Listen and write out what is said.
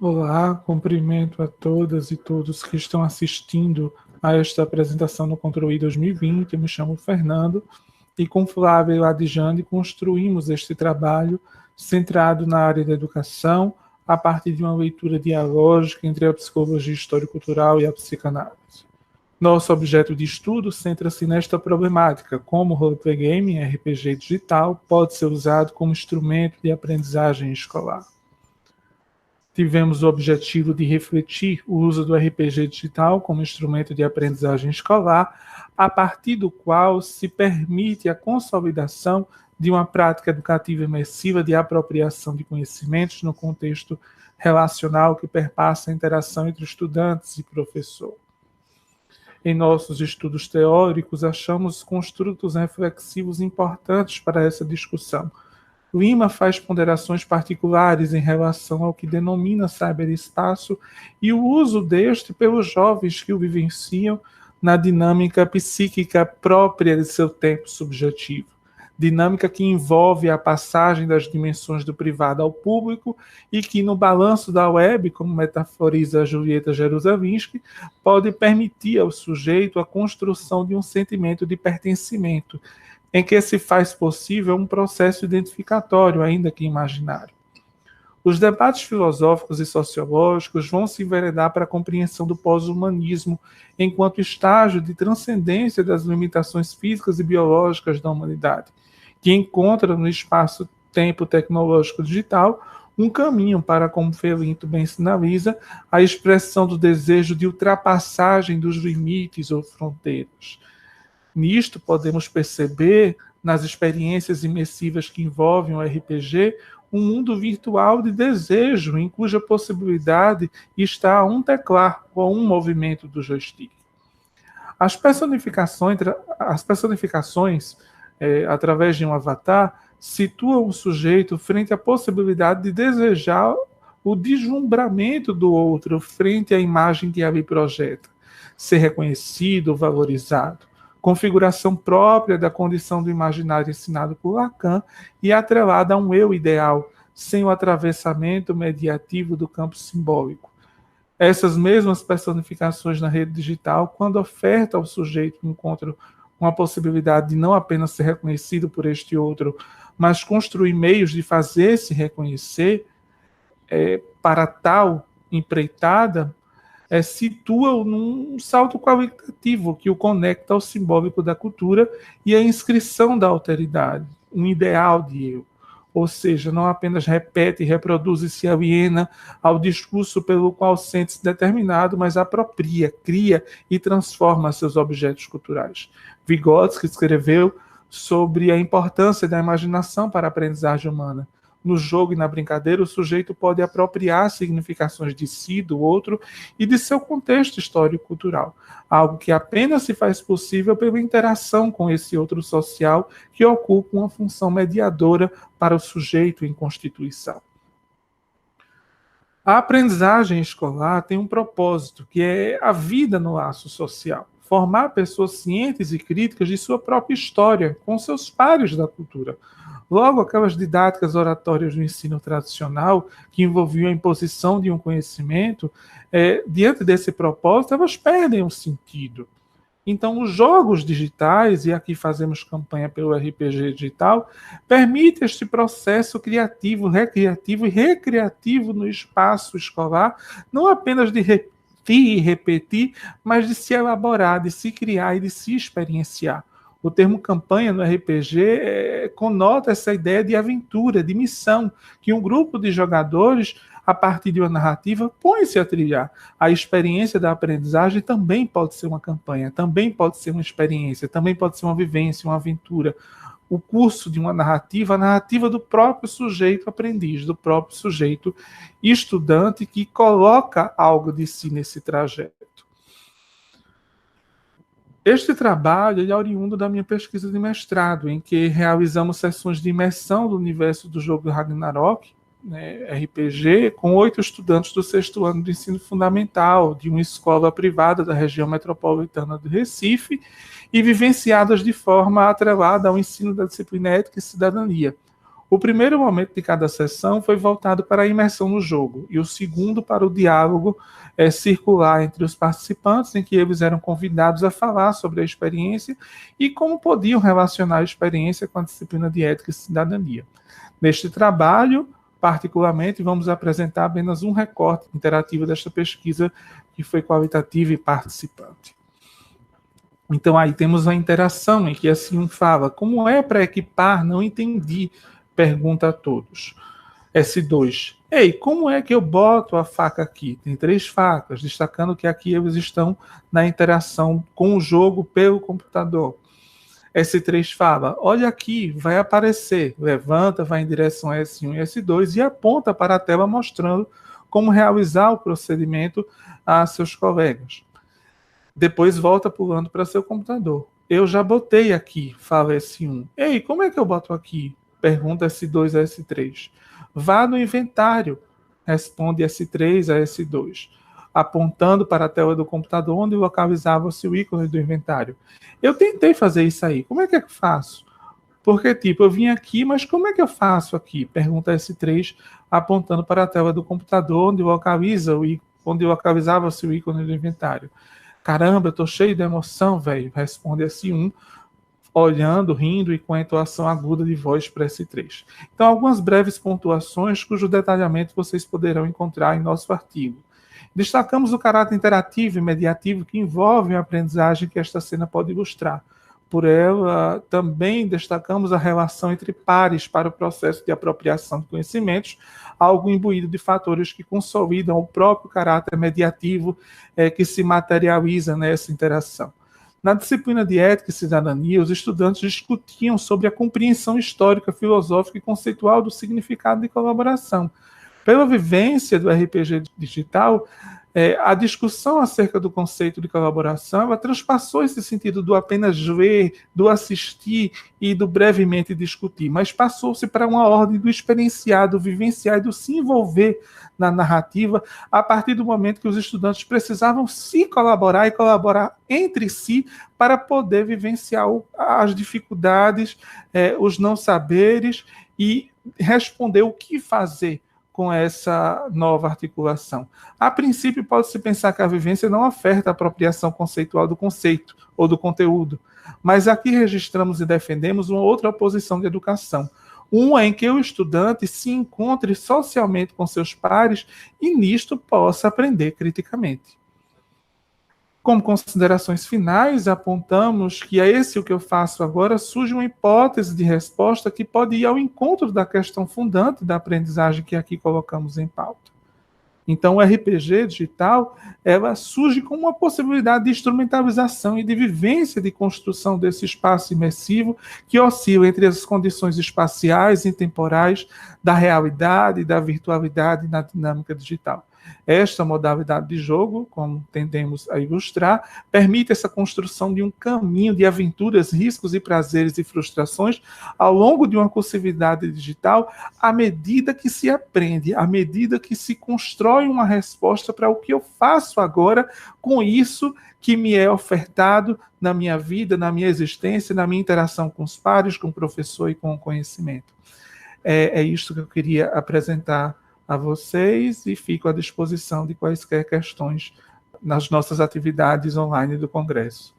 Olá, cumprimento a todas e todos que estão assistindo a esta apresentação no Controle 2020. Eu me chamo Fernando e com Flávia e Ladijane construímos este trabalho centrado na área da educação a partir de uma leitura dialógica entre a psicologia histórico-cultural e a psicanálise. Nosso objeto de estudo centra-se nesta problemática, como o roleplay game, RPG digital, pode ser usado como instrumento de aprendizagem escolar. Tivemos o objetivo de refletir o uso do RPG digital como instrumento de aprendizagem escolar, a partir do qual se permite a consolidação de uma prática educativa imersiva de apropriação de conhecimentos no contexto relacional que perpassa a interação entre estudantes e professor. Em nossos estudos teóricos, achamos construtos reflexivos importantes para essa discussão. Lima faz ponderações particulares em relação ao que denomina cyberespaço e o uso deste pelos jovens que o vivenciam na dinâmica psíquica própria de seu tempo subjetivo. Dinâmica que envolve a passagem das dimensões do privado ao público e que, no balanço da web, como metaforiza Julieta Jerusalensky, pode permitir ao sujeito a construção de um sentimento de pertencimento, em que se faz possível um processo identificatório, ainda que imaginário. Os debates filosóficos e sociológicos vão se enveredar para a compreensão do pós-humanismo enquanto estágio de transcendência das limitações físicas e biológicas da humanidade, que encontra no espaço-tempo tecnológico digital um caminho para, como Felinto bem sinaliza, a expressão do desejo de ultrapassagem dos limites ou fronteiras. Nisto, podemos perceber, nas experiências imersivas que envolvem o RPG, um mundo virtual de desejo, em cuja possibilidade está a um teclar ou um movimento do joystick. As personificações através de um avatar, situam o sujeito frente à possibilidade de desejar o deslumbramento do outro frente à imagem que ele projeta, ser reconhecido, valorizado. Configuração própria da condição do imaginário ensinado por Lacan e atrelada a um eu ideal, sem o atravessamento mediativo do campo simbólico. Essas mesmas personificações na rede digital, quando oferta ao sujeito um encontro com a possibilidade de não apenas ser reconhecido por este outro, mas construir meios de fazer-se reconhecer, para tal empreitada, situa-o num salto qualitativo que o conecta ao simbólico da cultura e à inscrição da alteridade, um ideal de eu. Ou seja, não apenas repete e reproduz e se aliena ao discurso pelo qual sente-se determinado, mas apropria, cria e transforma seus objetos culturais. Vygotsky escreveu sobre a importância da imaginação para a aprendizagem humana. No jogo e na brincadeira, o sujeito pode apropriar significações de si, do outro e de seu contexto histórico-cultural, algo que apenas se faz possível pela interação com esse outro social que ocupa uma função mediadora para o sujeito em constituição. A aprendizagem escolar tem um propósito, que é a vida no laço social. Formar pessoas cientes e críticas de sua própria história, com seus pares da cultura. Logo, aquelas didáticas oratórias do ensino tradicional, que envolviam a imposição de um conhecimento, diante desse propósito, elas perdem o sentido. Então, os jogos digitais, e aqui fazemos campanha pelo RPG digital, permite este processo criativo, recreativo e recreativo no espaço escolar, não apenas de repetir e repetir, mas de se elaborar, de se criar e de se experienciar. O termo campanha no RPG conota essa ideia de aventura, de missão, que um grupo de jogadores, a partir de uma narrativa, põe-se a trilhar. A experiência da aprendizagem também pode ser uma campanha, também pode ser uma experiência, também pode ser uma vivência, uma aventura. O curso de uma narrativa, a narrativa do próprio sujeito aprendiz, do próprio sujeito estudante que coloca algo de si nesse trajeto. Este trabalho é oriundo da minha pesquisa de mestrado, em que realizamos sessões de imersão do universo do jogo Ragnarok, RPG, com 8 estudantes do 6º ano do ensino fundamental, de uma escola privada da região metropolitana do Recife, e vivenciadas de forma atrelada ao ensino da disciplina Ética e Cidadania. O primeiro momento de cada sessão foi voltado para a imersão no jogo, e o segundo para o diálogo circular entre os participantes, em que eles eram convidados a falar sobre a experiência e como podiam relacionar a experiência com a disciplina de ética e cidadania. Neste trabalho, particularmente, vamos apresentar apenas um recorte interativo desta pesquisa, que foi qualitativa e participante. Então, aí temos a interação, em que assim fala: como é para equipar? Não entendi. Pergunta a todos. S2. Ei, como é que eu boto a faca aqui? Tem 3 facas, destacando que aqui eles estão na interação com o jogo pelo computador. S3 fala: olha aqui, vai aparecer. Levanta, vai em direção a S1 e S2 e aponta para a tela mostrando como realizar o procedimento a seus colegas. Depois volta pulando para seu computador. Eu já botei aqui, fala S1. Ei, como é que eu boto aqui? Pergunta S2 a S3. Vá no inventário, responde S3 a S2, apontando para a tela do computador onde localizava-se o ícone do inventário. Eu tentei fazer isso aí, como é que eu faço? Porque, tipo, eu vim aqui, mas como é que eu faço aqui? Pergunta S3, apontando para a tela do computador onde localizava-se o ícone do inventário. Caramba, eu tô cheio de emoção, velho, responde S1, olhando, rindo e com a entoação aguda de voz para S3. Então, algumas breves pontuações cujo detalhamento vocês poderão encontrar em nosso artigo. Destacamos o caráter interativo e mediativo que envolve a aprendizagem que esta cena pode ilustrar. Por ela, também destacamos a relação entre pares para o processo de apropriação de conhecimentos, algo imbuído de fatores que consolidam o próprio caráter mediativo que se materializa nessa interação. Na disciplina de Ética e Cidadania, os estudantes discutiam sobre a compreensão histórica, filosófica e conceitual do significado de colaboração. Pela vivência do RPG digital, a discussão acerca do conceito de colaboração, ela transpassou esse sentido do apenas ver, do assistir e do brevemente discutir, mas passou-se para uma ordem do experienciar, do vivenciar e do se envolver na narrativa, a partir do momento que os estudantes precisavam se colaborar e colaborar entre si para poder vivenciar as dificuldades, os não saberes e responder o que fazer com essa nova articulação. A princípio, pode-se pensar que a vivência não oferta a apropriação conceitual do conceito ou do conteúdo, mas aqui registramos e defendemos uma outra posição de educação, uma em que o estudante se encontre socialmente com seus pares e nisto possa aprender criticamente. Como considerações finais, apontamos que o que eu faço agora surge uma hipótese de resposta que pode ir ao encontro da questão fundante da aprendizagem que aqui colocamos em pauta. Então, o RPG digital, ela surge como uma possibilidade de instrumentalização e de vivência de construção desse espaço imersivo que oscila entre as condições espaciais e temporais da realidade e da virtualidade na dinâmica digital. Esta modalidade de jogo, como tendemos a ilustrar, permite essa construção de um caminho de aventuras, riscos e prazeres e frustrações ao longo de uma cursividade digital, à medida que se aprende, à medida que se constrói uma resposta para o que eu faço agora com isso que me é ofertado na minha vida, na minha existência, na minha interação com os pares, com o professor e com o conhecimento. É isto que eu queria apresentar a vocês e fico à disposição de quaisquer questões nas nossas atividades online do Congresso.